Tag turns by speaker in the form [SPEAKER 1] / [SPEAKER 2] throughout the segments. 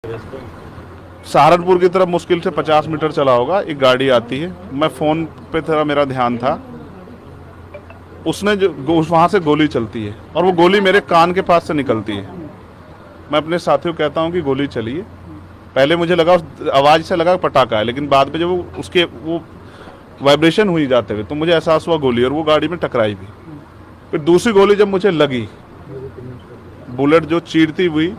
[SPEAKER 1] सहारनपुर की तरफ मुश्किल से 50 मीटर चला होगा, एक गाड़ी आती है। मैं फ़ोन पे थोड़ा मेरा ध्यान था, उसने जो वहाँ से गोली चलती है और वो गोली मेरे कान के पास से निकलती है। मैं अपने साथियों को कहता हूँ कि गोली चली है। पहले मुझे लगा उस आवाज़ से लगा पटाखा है, लेकिन बाद में जब वो वाइब्रेशन हुई जाते हुए तो मुझे एहसास हुआ गोली, और वो गाड़ी में टकराई भी। फिर दूसरी गोली जब मुझे लगी, बुलेट जो चीरती हुई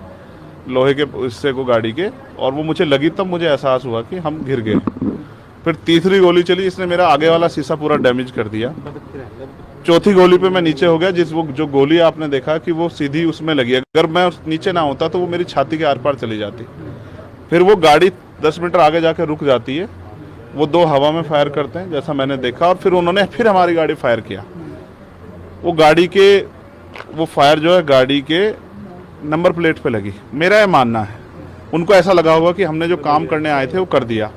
[SPEAKER 1] लोहे के हिस्से को गाड़ी के, और वो मुझे लगी, तब मुझे एहसास हुआ कि हम घिर गए। फिर तीसरी गोली चली, इसने मेरा आगे वाला शीशा पूरा डैमेज कर दिया। चौथी गोली पे मैं नीचे हो गया, जो गोली आपने देखा कि वो सीधी उसमें लगी। अगर मैं नीचे ना होता तो वो मेरी छाती के आर पार चली जाती। फिर वो गाड़ी 10 मीटर आगे जाकर रुक जाती है। वो दो हवा में फायर करते हैं जैसा मैंने देखा, और फिर उन्होंने फिर हमारी गाड़ी फायर किया। वो फायर जो है गाड़ी के नंबर प्लेट पे लगी। मेरा ये मानना है, उनको ऐसा लगा होगा कि हमने जो काम करने आए थे वो कर दिया,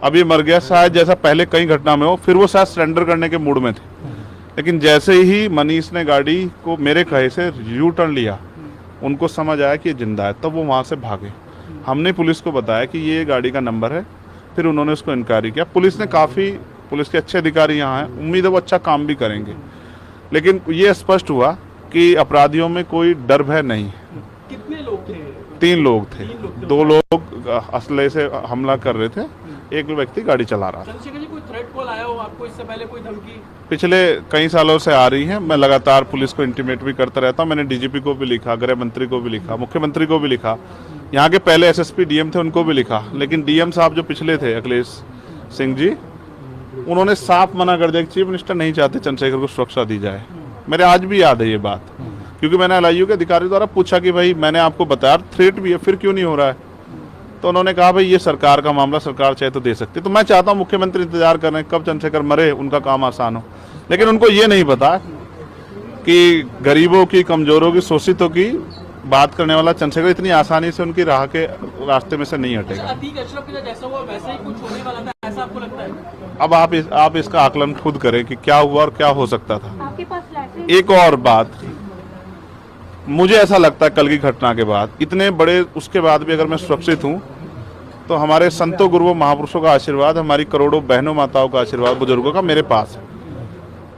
[SPEAKER 1] अब ये मर गया शायद, जैसा पहले कई घटना में हो। फिर वो शायद सरेंडर करने के मूड में थे, लेकिन जैसे ही मनीष ने गाड़ी को मेरे कहे से यू टर्न लिया, उनको समझ आया कि ये जिंदा है, तब वो वहाँ से भागे। हमने पुलिस को बताया कि ये गाड़ी का नंबर है, फिर उन्होंने उसको इंक्वायरी किया। पुलिस के अच्छे अधिकारी यहाँ हैं, उम्मीद है वो अच्छा काम भी करेंगे। लेकिन ये स्पष्ट हुआ कि अपराधियों में कोई डर भय नहीं है।
[SPEAKER 2] कितने लोग थे?
[SPEAKER 1] 3 लोग थे। 2 लोग असले से हमला कर रहे थे, एक व्यक्ति गाड़ी चला रहा था।
[SPEAKER 2] चंद्रशेखर जी, कोई थ्रेट कॉल आया हो आपको इससे पहले, कोई धमकी?
[SPEAKER 1] पिछले कई सालों से आ रही है। मैं लगातार पुलिस को इंटीमेट भी करता रहता हूँ। मैंने डीजीपी को भी लिखा, गृह मंत्री को भी लिखा, मुख्यमंत्री को भी लिखा, यहाँ के पहले एसएसपी डीएम थे उनको भी लिखा। लेकिन डीएम साहब जो पिछले थे, अखिलेश सिंह जी, उन्होंने साफ मना कर दिया कि चीफ मिनिस्टर नहीं चाहते चंद्रशेखर को सुरक्षा दी जाए। मेरे आज भी याद है ये बात, क्योंकि मैंने एलआईयू के अधिकारी द्वारा पूछा कि भाई मैंने आपको बताया थ्रेट भी है, फिर क्यों नहीं हो रहा है? तो उन्होंने कहा भाई ये सरकार का मामला, सरकार चाहे तो दे सकती। तो मैं चाहता हूँ मुख्यमंत्री इंतजार कर रहे हैं कब चंद्रशेखर मरे, उनका काम आसान हो। लेकिन उनको ये नहीं पता कि गरीबों की, कमजोरों की, शोषितों की बात करने वाला चंद्रशेखर इतनी आसानी से उनकी राह के रास्ते में से नहीं हटेगा।
[SPEAKER 2] अतीक अशरफ के साथ जैसा हुआ वैसा ही कुछ होने वाला था, ऐसा आपको लगता है?
[SPEAKER 1] अब आप इसका आकलन खुद करें कि क्या हुआ और क्या हो सकता था।
[SPEAKER 3] आपके पास
[SPEAKER 1] एक और बात, मुझे ऐसा लगता है कल की घटना के बाद, इतने बड़े उसके बाद भी अगर मैं सुरक्षित हूँ तो हमारे संतों गुरुओं महापुरुषों का आशीर्वाद, हमारी करोड़ों बहनों माताओं का आशीर्वाद, बुजुर्गों का मेरे पास है।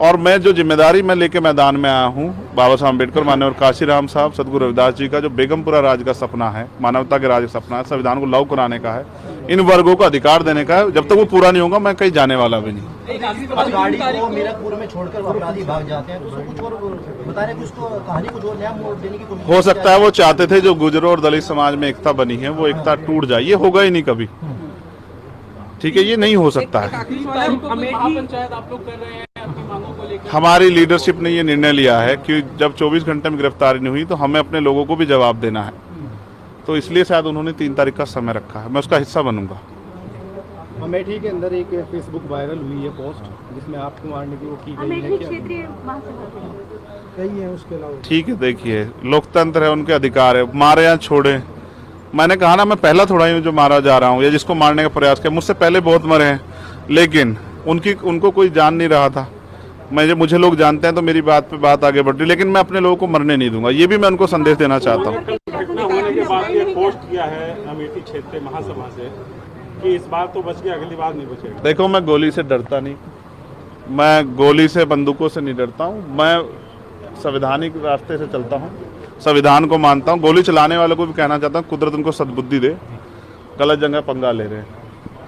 [SPEAKER 1] और मैं जो जिम्मेदारी मैं लेके मैदान में आया हूँ, बाबा साहब अम्बेडकर, माननीय काशीराम साहब, सदगुरु रविदास जी का जो बेगमपुरा राज का सपना है, मानवता के राज का सपना है, संविधान को लागू कराने का है, इन वर्गों को अधिकार देने का है, जब तक वो पूरा नहीं होगा मैं कहीं जाने वाला भी नहीं।
[SPEAKER 4] गाड़ी को मीरपुर में छोड़कर अपराधी भाग जाते हैं, तो उसको कुछ और बता रहे हैं, उसको कहानी कुछ और नया मोड़ देने की कोशिश
[SPEAKER 1] हो सकता है वो चाहते थे जो गुजरों और दलित समाज में एकता बनी है वो एकता टूट जाए। ये होगा ही नहीं कभी, ठीक है, ये नहीं हो सकता है।
[SPEAKER 2] पंचायत आप लोग कर रहे हैं अपनी मांगों को लेकर?
[SPEAKER 1] हमारी लीडरशिप ने ये निर्णय लिया है कि जब 24 घंटे में गिरफ्तारी नहीं हुई तो हमें अपने लोगों को भी जवाब देना है, तो इसलिए शायद उन्होंने 3 तारीख का समय रखा है। मैं उसका हिस्सा बनूंगा।
[SPEAKER 5] अमेठी के अंदर एक फेसबुक वायरल हुई है पोस्ट, जिसमें आपको मारने की वो की गई है,
[SPEAKER 3] क्षेत्रीय
[SPEAKER 5] कई है उसके अलावा।
[SPEAKER 1] ठीक है, देखिए लोकतंत्र है, उनके अधिकार है, मारे या छोड़े। मैंने कहा ना, मैं पहला थोड़ा ही हूँ जो मारा जा रहा हूँ या जिसको मारने का प्रयास किया। मुझसे पहले बहुत मरे हैं, लेकिन उनको कोई जान नहीं रहा था। मुझे लोग जानते हैं तो मेरी बात पे बात आगे बढ़ रही, लेकिन मैं अपने लोगों को मरने नहीं दूंगा। ये भी मैं उनको संदेश देना चाहता हूँ।
[SPEAKER 6] घटना होने के बाद ये पोस्ट किया है अमेठी क्षेत्रीय महासभा से कि इस बार तो बच गया, अगली बार नहीं बचेगा।
[SPEAKER 1] देखो, मैं गोली से डरता नहीं, मैं गोली से, बंदूकों से नहीं डरता हूँ। मैं संवैधानिक रास्ते से चलता हूँ, संविधान को मानता हूँ। गोली चलाने वालों को भी कहना चाहता हूँ कुदरत उनको सद्बुद्धि दे, गलत जगह पंगा ले रहे हैं।